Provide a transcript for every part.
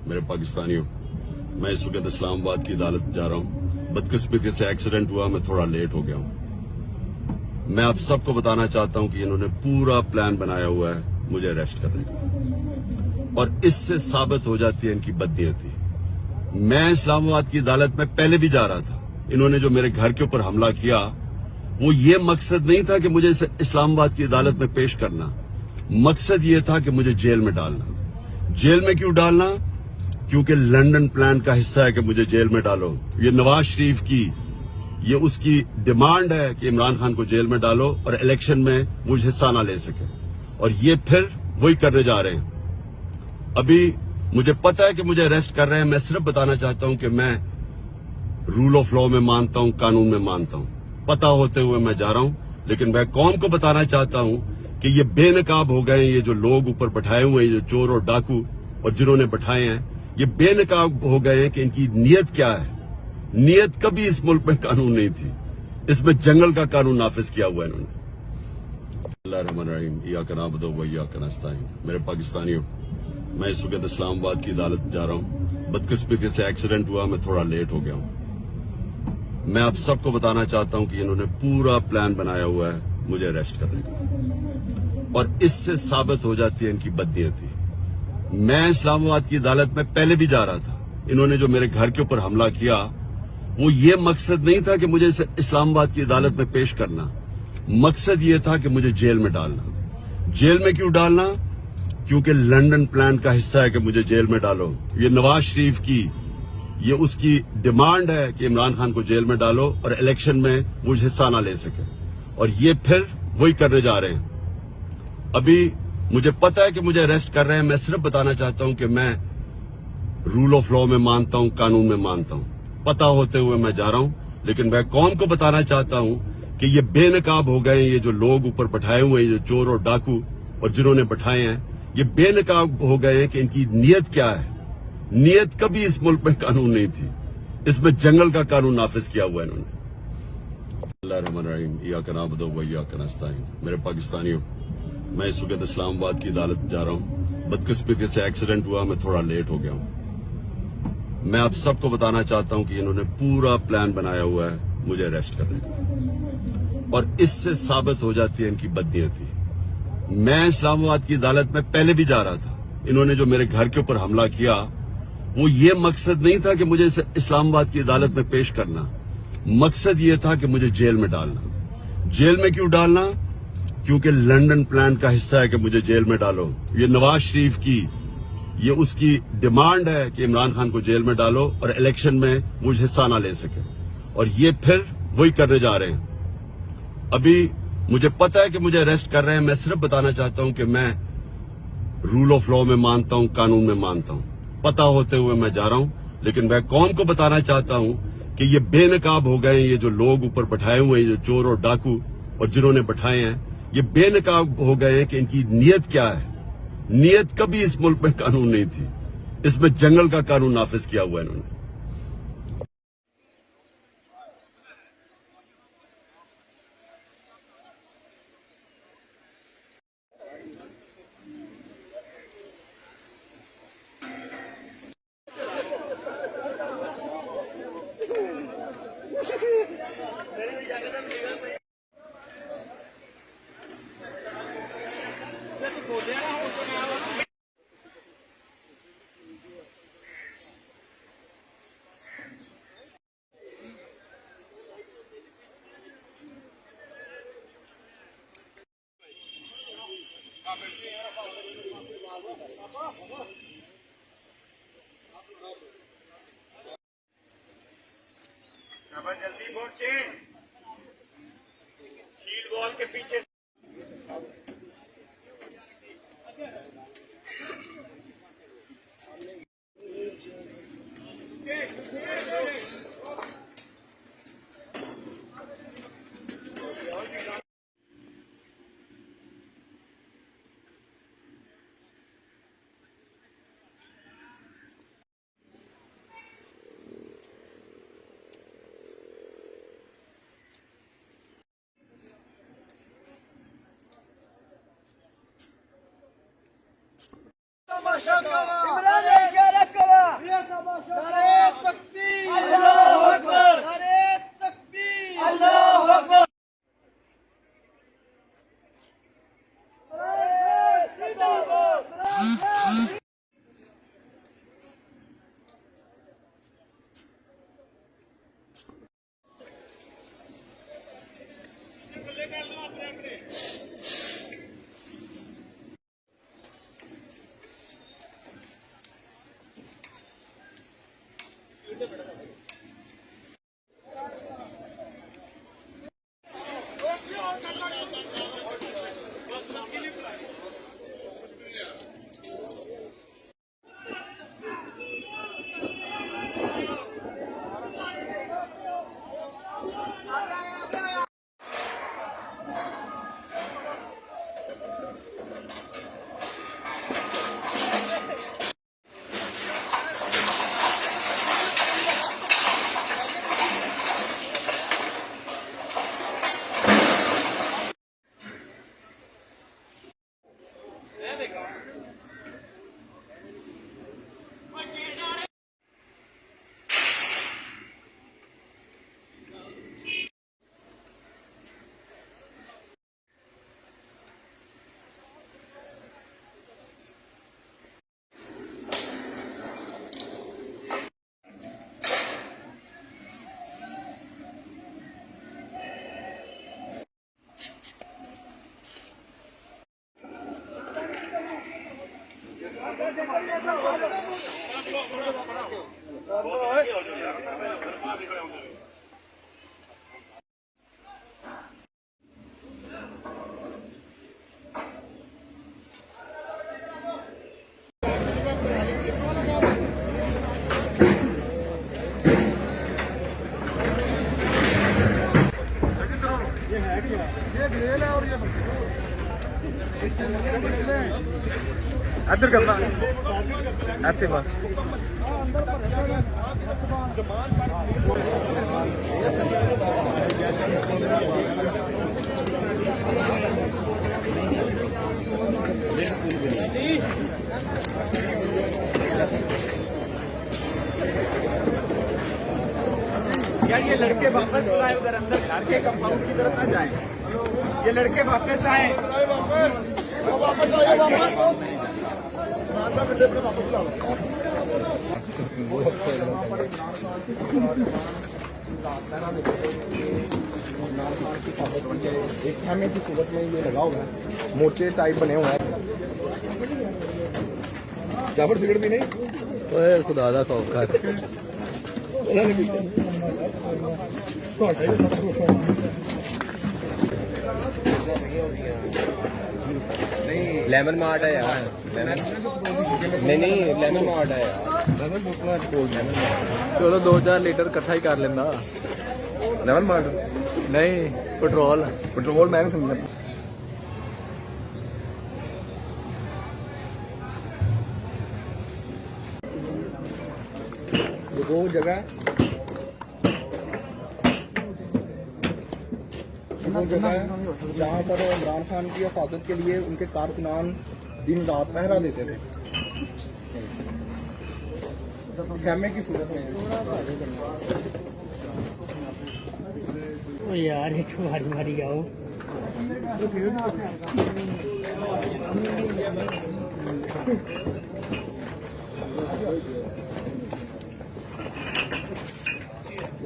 मेरे पाकिस्तानियों, मैं इस वक्त इस्लामाबाद की अदालत जा रहा हूँ। बदकिस्मती से एक्सीडेंट हुआ, मैं थोड़ा लेट हो गया हूँ। मैं आप सबको बताना चाहता हूँ कि इन्होंने पूरा प्लान बनाया हुआ है मुझे अरेस्ट करने का, और इससे साबित हो जाती है इनकी बदनीयती। मैं इस्लामाबाद की अदालत में पहले भी जा रहा था। इन्होंने जो मेरे घर के ऊपर हमला किया, वो ये मकसद नहीं था कि मुझे इस्लामाबाद की अदालत में पेश करना। मकसद ये था कि मुझे जेल में डालना। जेल में क्यों डालना? क्योंकि लंदन प्लान का हिस्सा है कि मुझे जेल में डालो। ये नवाज शरीफ की, ये उसकी डिमांड है कि इमरान खान को जेल में डालो और इलेक्शन में मुझे हिस्सा ना ले सके, और ये फिर वही करने जा रहे हैं। अभी मुझे पता है कि मुझे अरेस्ट कर रहे हैं। मैं सिर्फ बताना चाहता हूं कि मैं रूल ऑफ लॉ में मानता हूं, कानून में मानता हूं। पता होते हुए मैं जा रहा हूं, लेकिन मैं कौम को बताना चाहता हूं कि ये बेनकाब हो गए। ये जो लोग ऊपर बैठाए हुए हैं, ये चोर और डाकू और जिन्होंने बैठाए हैं, ये बेनकाब हो गए हैं कि इनकी नीयत क्या है। नीयत कभी इस मुल्क में कानून नहीं थी, इसमें जंगल का कानून नाफिज किया हुआ है इन्होंने। मेरे पाकिस्तानियों, मैं इस वक्त इस्लामाबाद की अदालत जा रहा हूँ। बदकिस्मती से एक्सीडेंट हुआ, मैं थोड़ा लेट हो गया हूँ। मैं आप सबको बताना चाहता हूँ कि इन्होंने पूरा प्लान बनाया हुआ है मुझे अरेस्ट करने का, और इससे साबित हो जाती है इनकी बदनीयती। मैं इस्लामाबाद की अदालत में पहले भी जा रहा था। इन्होंने जो मेरे घर के ऊपर हमला किया, वो ये मकसद नहीं था कि मुझे इस्लामाबाद की अदालत में पेश करना। मकसद ये था कि मुझे जेल में डालना। जेल में क्यों डालना? क्योंकि लंदन प्लान का हिस्सा है कि मुझे जेल में डालो। ये नवाज शरीफ की, ये उसकी डिमांड है कि इमरान खान को जेल में डालो और इलेक्शन में मुझे हिस्सा ना ले सके, और ये फिर वही करने जा रहे हैं। अभी मुझे पता है कि मुझे अरेस्ट कर रहे हैं। मैं सिर्फ बताना चाहता हूं कि मैं रूल ऑफ लॉ में मानता हूं, कानून में मानता हूं। पता होते हुए मैं जा रहा हूं, लेकिन मैं कौम को बताना चाहता हूं कि ये बेनकाब हो गए। ये जो लोग ऊपर बैठाए हुए हैं, ये चोर और डाकू और जिन्होंने बैठाए हैं, ये बेनकाब हो गए हैं कि इनकी नीयत क्या है। नीयत कभी इस मुल्क में कानून नहीं थी, इसमें जंगल का कानून नाफिज किया हुआ है इन्होंने। मेरे पाकिस्तानियों, मैं इस वक्त इस्लामाबाद की अदालत जा रहा हूँ। बदकिस्मती से एक्सीडेंट हुआ, मैं थोड़ा लेट हो गया हूँ। मैं आप सबको बताना चाहता हूँ कि इन्होंने पूरा प्लान बनाया हुआ है मुझे अरेस्ट करने का, और इससे साबित हो जाती है इनकी बदनीयती। मैं इस्लामाबाद की अदालत में पहले भी जा रहा था। इन्होंने जो मेरे घर के ऊपर हमला किया, वो ये मकसद नहीं था कि मुझे इस्लामाबाद की अदालत में पेश करना। मकसद ये था कि मुझे जेल में डालना। जेल में क्यों डालना? क्योंकि लंदन प्लान का हिस्सा है कि मुझे जेल में डालो। ये नवाज शरीफ की, ये उसकी डिमांड है कि इमरान खान को जेल में डालो और इलेक्शन में मुझे हिस्सा ना ले सके, और ये फिर वही करने जा रहे हैं। अभी मुझे पता है कि मुझे अरेस्ट कर रहे हैं। मैं सिर्फ बताना चाहता हूं कि मैं रूल ऑफ लॉ में मानता हूं, कानून में मानता हूं। पता होते हुए मैं जा रहा हूं, लेकिन मैं कौम को बताना चाहता हूं कि ये बेनकाब हो गए। ये जो लोग ऊपर बैठाए हुए हैं, ये चोर और डाकू और जिन्होंने बैठाए हैं, ये बेनकाब हो गए हैं कि इनकी नीयत क्या है। नीयत कभी इस मुल्क में कानून नहीं थी, इसमें जंगल का कानून नाफिज किया हुआ है इन्होंने। जल्दी पहुंचे, शील्ड वॉल के पीछे। ਇੱਧਰ ਕਰਨਾ ਇੱਥੇ ਬਸ यार ये लड़के वापस बुलाए उधर अंदर घर के कंपाउंड की तरफ ना जाएं। ये लड़के वापस आए। एक खाने की सूरत में ये लगा हुआ है, मोर्चे टाइप बने हुए हैं। क्या पर सिगरेट भी नहीं? ओए खुदा दा खौफ कर। लेमन मार्ट है यार, नहीं लेमन मार्ट है यार। चलो 2000 लीटर इकट्ठा ही कर लेना। लेमन मार्ट नहीं, पेट्रोल मैंने समझा। वो जगह वो जगह है जहाँ पर इमरान खान की हिफाजत के लिए उनके कारकुनान दिन रात पहरा देते थे, खेमे की सूरत में। ओ यार एक मारी आओ।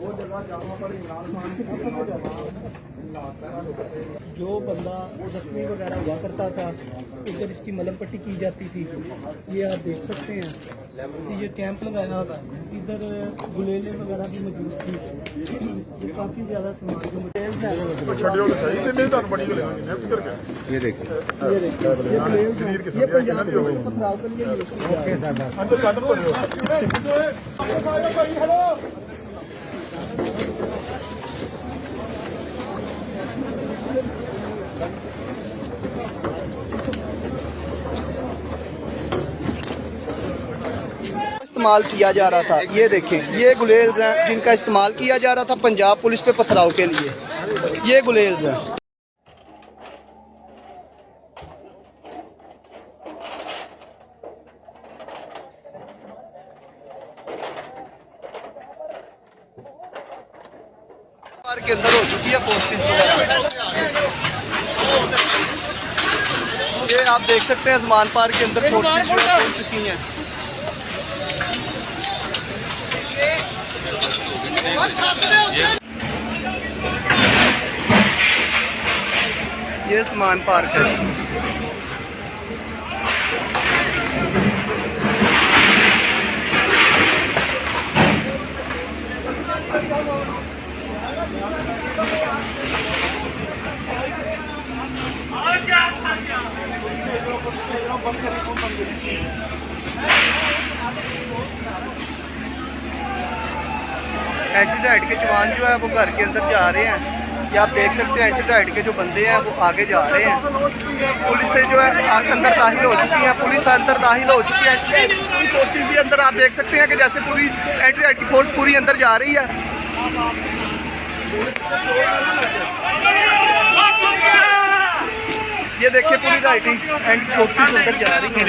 वो जगह जहाँ पर इमरान खान की जो बंदा जख्मी वगैरह हुआ करता था उधर इसकी मलम पट्टी की जाती थी। ये आप देख सकते हैं कि ये कैंप लगाया हुआ है। इधर गुलेले वगैरह भी मौजूद थी। ये काफ़ी ज़्यादा सामान जो ये देखिए ये पंजाब के पथराव के लिए यूज़ किया जाता है। इस्तेमाल किया जा रहा था। ये देखें, ये गुलेल्स हैं जिनका इस्तेमाल किया जा रहा था पंजाब पुलिस पे पथराव के लिए। ये गुलेल्स हैं। पार्क के अंदर हो चुकी है फोर्सेस वगैरह। ये आप देख सकते हैं ज़मान पार्क के अंदर फोर्सेस जो है पहुंच चुकी हैं। ये ज़मान पार्क है। एंटी टराइड के जवान जो है वो घर के अंदर जा रहे हैं। ये आप देख सकते हैं एंटी टराइड के जो बंदे हैं वो आगे जा रहे हैं। पुलिस से जो है अंदर दाखिल हो चुकी है, पुलिस अंदर दाखिल हो चुकी है। फोर्सेस ही अंदर आप देख सकते हैं कि जैसे पूरी एंटी टराइड की फोर्स पूरी अंदर जा रही है। ये देखिए पूरी राइटिंग एंटी फोर्सेस अंदर जा रही है।